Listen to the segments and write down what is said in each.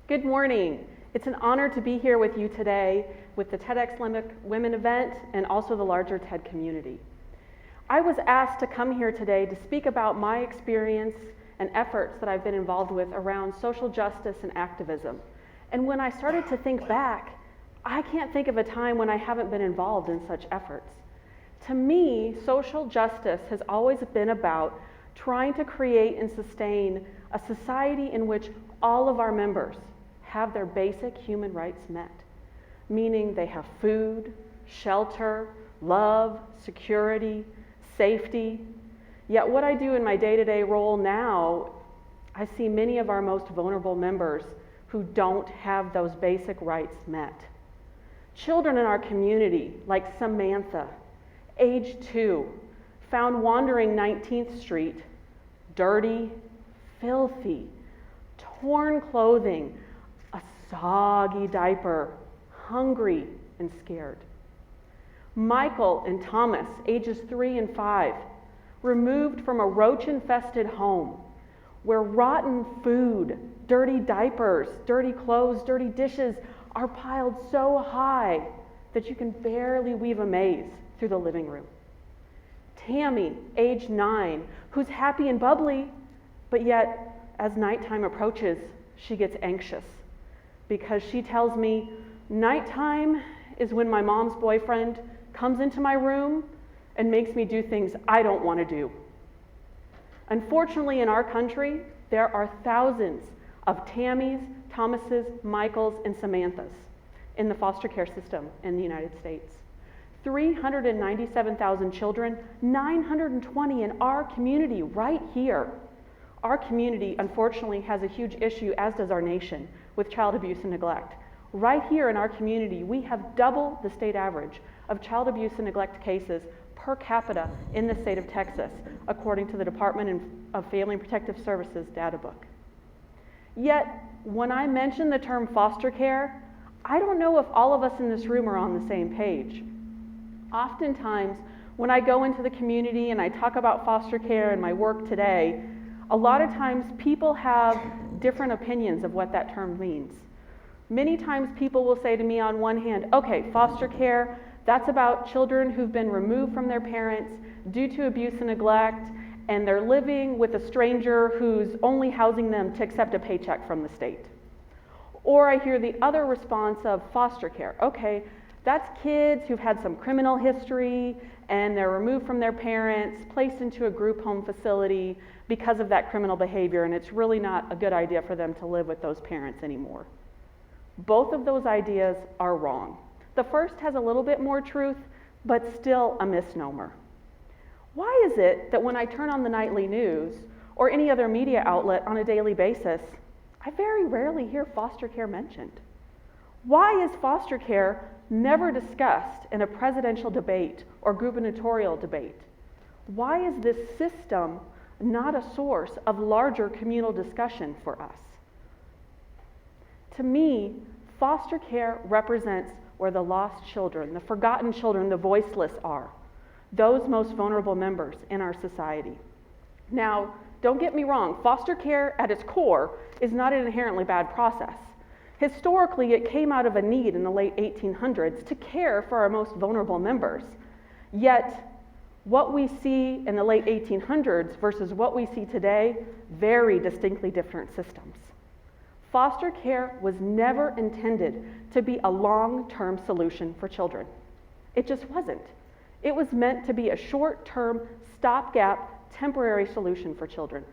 Good morning. It's an honor to be here with you today with the TEDx Lubbock Women event and also the larger TED community. I was asked to come here today to speak about my experience and efforts that I've been involved with around social justice and activism. And when I started to think back, I can't think of a time when I haven't been involved in such efforts. To me, social justice has always been about trying to create and sustain a society in which all of our members have their basic human rights met, meaning they have food, shelter, love, security, safety. Yet what I do in my day-to-day role now, I see many of our most vulnerable members who don't have those basic rights met. Children in our community, like Samantha, age 2, found wandering 19th Street, dirty, filthy, torn clothing, a soggy diaper, hungry and scared. Michael and Thomas, ages 3 and 5, removed from a roach-infested home where rotten food, dirty diapers, dirty clothes, dirty dishes are piled so high that you can barely weave a maze through the living room. Tammy, age 9, who's happy and bubbly, but yet as nighttime approaches, she gets anxious because she tells me nighttime is when my mom's boyfriend comes into my room and makes me do things I don't want to do. Unfortunately, in our country, there are thousands of Tammys, Thomases, Michaels, and Samanthas in the foster care system in the United States. 397,000 children, 920 in our community right here. Our community, unfortunately, has a huge issue, as does our nation, with child abuse and neglect. Right here in our community, we have double the state average of child abuse and neglect cases per capita in the state of Texas, according to the Department of Family and Protective Services data book. Yet, when I mention the term foster care, I don't know if all of us in this room are on the same page. Oftentimes, when I go into the community and I talk about foster care and my work today, a lot of times people have different opinions of what that term means. Many times people will say to me on one hand, okay, foster care, that's about children who've been removed from their parents due to abuse and neglect, and they're living with a stranger who's only housing them to accept a paycheck from the state. Or I hear the other response of foster care. Okay, that's kids who've had some criminal history and they're removed from their parents, placed into a group home facility because of that criminal behavior, and it's really not a good idea for them to live with those parents anymore. Both of those ideas are wrong. The first has a little bit more truth, but still a misnomer. Why is it that when I turn on the nightly news or any other media outlet on a daily basis, I very rarely hear foster care mentioned? Why is foster care never discussed in a presidential debate or gubernatorial debate? Why is this system not a source of larger communal discussion for us? To me, foster care represents where the lost children, the forgotten children, the voiceless are, those most vulnerable members in our society. Now, don't get me wrong, foster care at its core is not an inherently bad process. Historically, it came out of a need in the late 1800s to care for our most vulnerable members. Yet, what we see in the late 1800s versus what we see today, very distinctly different systems. Foster care was never intended to be a long-term solution for children. It just wasn't. It was meant to be a short-term, stopgap, temporary solution for children.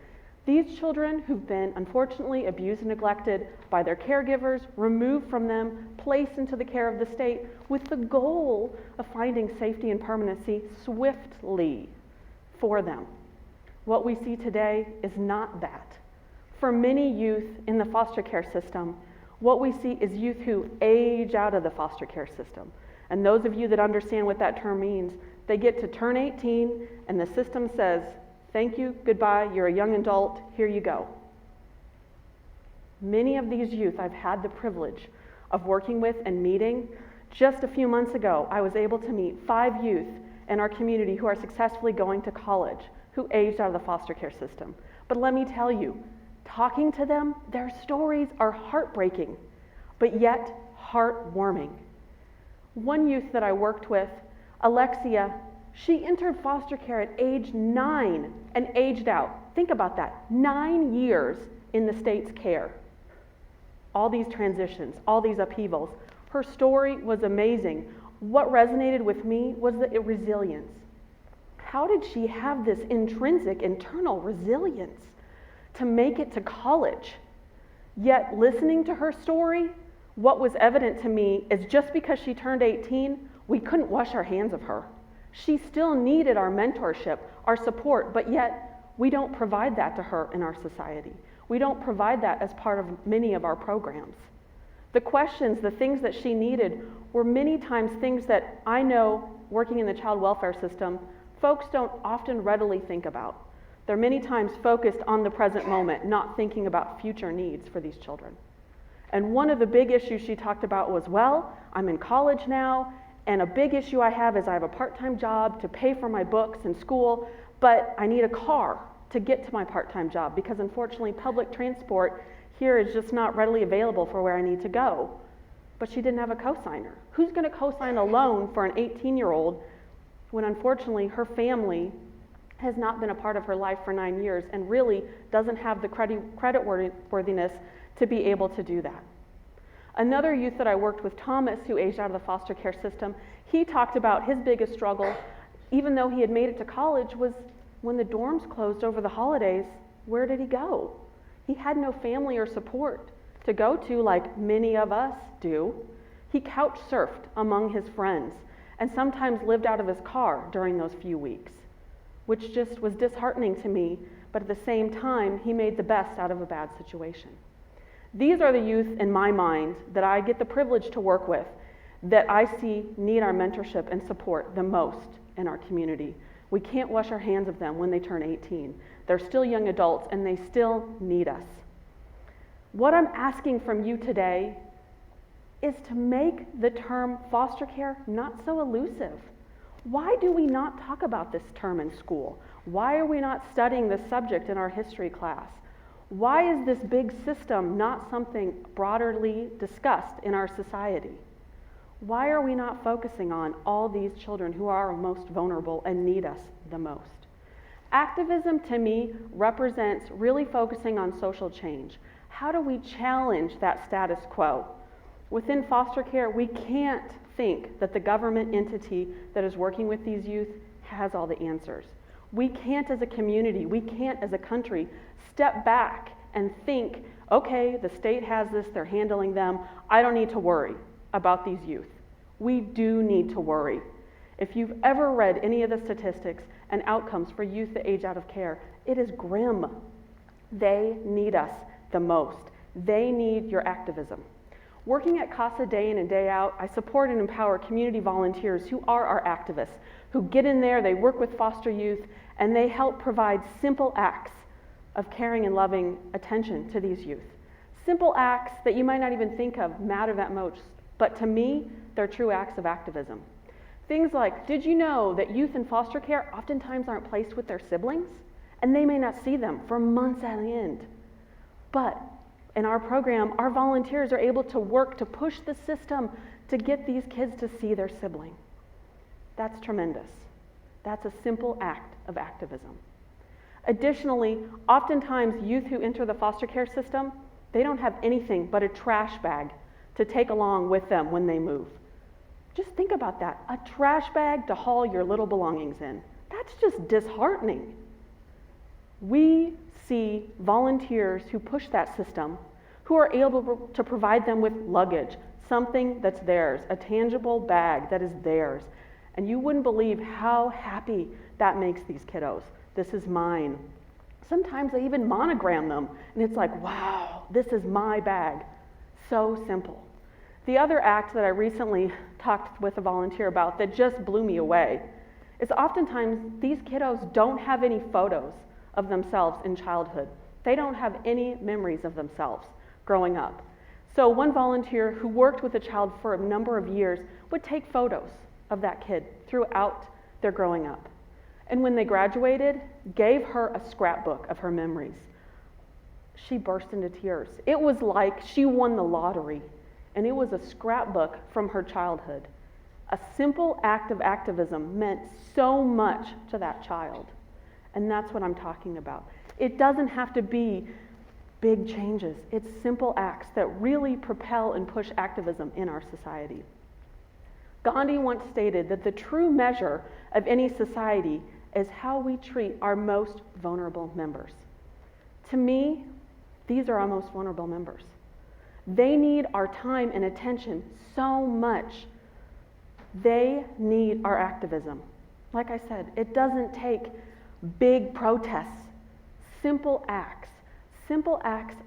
These children who've been unfortunately abused and neglected by their caregivers, removed from them, placed into the care of the state with the goal of finding safety and permanency swiftly for them. What we see today is not that. For many youth in the foster care system, what we see is youth who age out of the foster care system. And those of you that understand what that term means, they get to turn 18 and the system says, thank you, goodbye, you're a young adult, here you go. Many of these youth I've had the privilege of working with and meeting. Just a few months ago, I was able to meet 5 youth in our community who are successfully going to college, who aged out of the foster care system. But let me tell you, Talking to them, their stories are heartbreaking, but yet heartwarming. One youth that I worked with, Alexia, she entered foster care at age 9 and aged out. Think about that, 9 years in the state's care. All these transitions, all these upheavals. Her story was amazing. What resonated with me was the resilience. How did she have this intrinsic, internal resilience to make it to college? Yet listening to her story, what was evident to me is just because she turned 18, we couldn't wash our hands of her. She still needed our mentorship, our support, but yet we don't provide that to her in our society. We don't provide that as part of many of our programs. The questions, the things that she needed were many times things that I know, working in the child welfare system, folks don't often readily think about. They're many times focused on the present moment, not thinking about future needs for these children. And one of the big issues she talked about was, well, I'm in college now, and a big issue I have is I have a part-time job to pay for my books and school, but I need a car to get to my part-time job because unfortunately public transport here is just not readily available for where I need to go. But she didn't have a cosigner. Who's going to cosign a loan for an 18-year-old when unfortunately her family has not been a part of her life for 9 years and really doesn't have the creditworthiness to be able to do that? Another youth that I worked with, Thomas, who aged out of the foster care system, he talked about his biggest struggle, even though he had made it to college, was when the dorms closed over the holidays, where did he go? He had no family or support to go to like many of us do. He couch surfed among his friends and sometimes lived out of his car during those few weeks, which just was disheartening to me, but at the same time, he made the best out of a bad situation. These are the youth in my mind that I get the privilege to work with, that I see need our mentorship and support the most in our community. We can't wash our hands of them when they turn 18. They're still young adults and they still need us. What I'm asking from you today is to make the term foster care not so elusive. Why do we not talk about this term in school? Why are we not studying this subject in our history class? Why is this big system not something broadly discussed in our society? Why are we not focusing on all these children who are most vulnerable and need us the most? Activism, to me, represents really focusing on social change. How do we challenge that status quo? Within foster care, we can't think that the government entity that is working with these youth has all the answers. We can't as a community, we can't as a country step back and think, okay, the state has this, they're handling them, I don't need to worry about these youth. We do need to worry. If you've ever read any of the statistics and outcomes for youth that age out of care, it is grim. They need us the most. They need your activism. Working at CASA day in and day out, I support and empower community volunteers who are our activists, who get in there, they work with foster youth, and they help provide simple acts of caring and loving attention to these youth. Simple acts that you might not even think of matter that much, but to me, they're true acts of activism. Things like, did you know that youth in foster care oftentimes aren't placed with their siblings? And they may not see them for months at end. But in our program, our volunteers are able to work to push the system to get these kids to see their sibling. That's tremendous. That's a simple act of activism. Additionally, oftentimes youth who enter the foster care system, they don't have anything but a trash bag to take along with them when they move. Just think about that, a trash bag to haul your little belongings in. That's just disheartening. We see volunteers who push that system, who are able to provide them with luggage, something that's theirs, a tangible bag that is theirs. And you wouldn't believe how happy that makes these kiddos. This is mine. Sometimes they even monogram them, and it's like, wow, this is my bag. So simple. The other act that I recently talked with a volunteer about that just blew me away is oftentimes these kiddos don't have any photos of themselves in childhood. They don't have any memories of themselves growing up. So one volunteer who worked with a child for a number of years would take photos of that kid throughout their growing up. And when they graduated, gave her a scrapbook of her memories. she burst into tears. It was like she won the lottery, and it was a scrapbook from her childhood. A simple act of activism meant so much to that child, and that's what I'm talking about. It doesn't have to be big changes. It's simple acts that really propel and push activism in our society. Gandhi once stated that the true measure of any society is how we treat our most vulnerable members. To me, these are our most vulnerable members. They need our time and attention so much. They need our activism. Like I said, it doesn't take big protests. Simple acts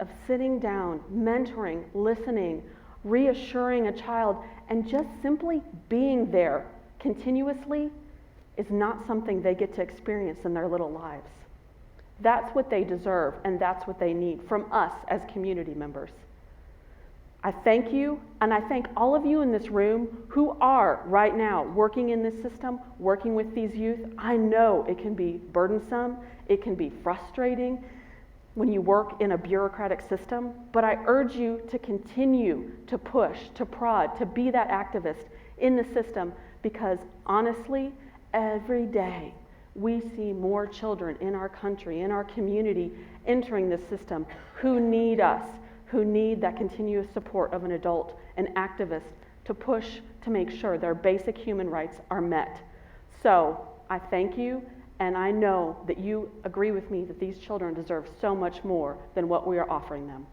of sitting down, mentoring, listening, reassuring a child, and just simply being there continuously is not something they get to experience in their little lives. That's what they deserve, and that's what they need from us as community members. I thank you, and I thank all of you in this room who are right now working in this system, working with these youth. I know it can be burdensome, it can be frustrating when you work in a bureaucratic system, but I urge you to continue to push, to prod, to be that activist in the system, because honestly, every day we see more children in our country, in our community, entering this system who need us, who need that continuous support of an adult, an activist, to push to make sure their basic human rights are met. So I thank you, and I know that you agree with me that these children deserve so much more than what we are offering them.